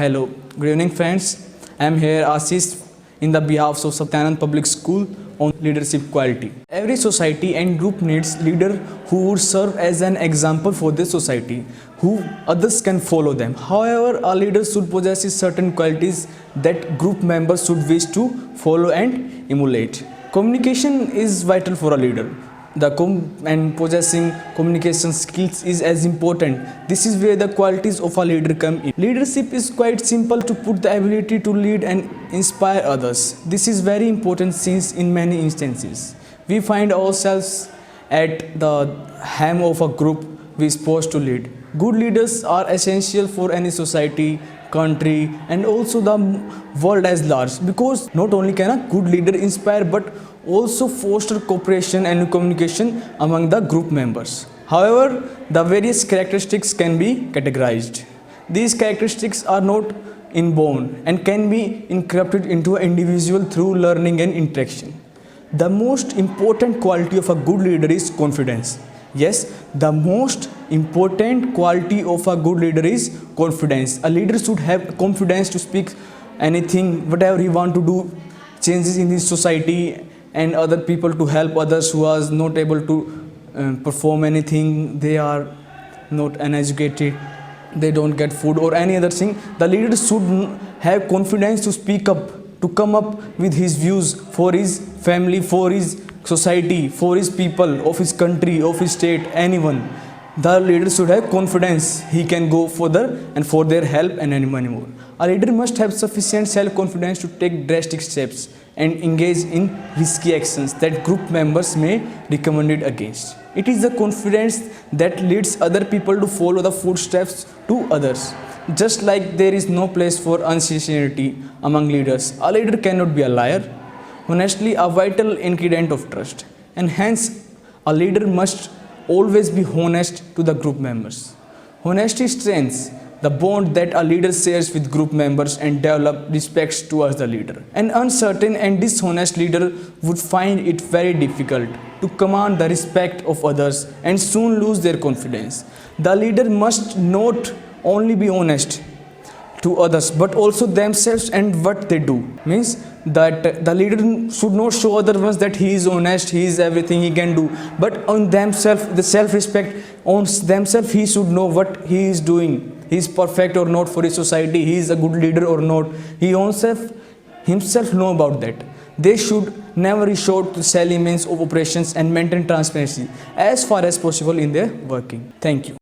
Hello, good evening friends. I am here Ashish in the behalf of Satyanand Public School on leadership quality. Every society and group needs leader who would serve as an example for the society, who others can follow them. However, a leader should possess certain qualities that group members should wish to follow and emulate. Communication is vital for a leader. And possessing communication skills is as important. This is where the qualities of a leader come in. Leadership is quite simple to put the ability to lead and inspire others. This is very important since in many instances we find ourselves at the helm of a group we are supposed to lead. Good leaders are essential for any society, country and also the world as large, because not only can a good leader inspire but also foster cooperation and communication among the group members. However, the various characteristics can be categorized. These characteristics are not inborn and can be incorporated into an individual through learning and interaction. The most important quality of a good leader is confidence. Yes, the most important quality of a good leader is confidence. A leader should have confidence to speak anything, whatever he want to do, changes in his society and other people, to help others who are not able to perform anything. They are not uneducated, they don't get food or any other thing. The leader should have confidence to speak up, to come up with his views for his family, for his society, for his people, of his country, of his state, anyone. The leader should have confidence he can go further and for their help and any more. A leader must have sufficient self-confidence to take drastic steps and engage in risky actions that group members may recommend it against. It is the confidence that leads other people to follow the footsteps to others. Just like there is no place for unsincerity among leaders, a leader cannot be a liar. Honestly, a vital ingredient of trust, and hence a leader must always be honest to the group members. Honesty strengthens the bond that a leader shares with group members and develop respect towards the leader. An uncertain and dishonest leader would find it very difficult to command the respect of others and soon lose their confidence. The leader must not only be honest to others but also themselves and what they do. Means that the leader should not show other ones that he is honest, he is everything he can do, but on themselves, the self-respect on themselves, he should know what he is doing. He is perfect or not for his society, he is a good leader or not. He himself know about that. They should never resort to sell means of operations and maintain transparency as far as possible in their working. Thank you.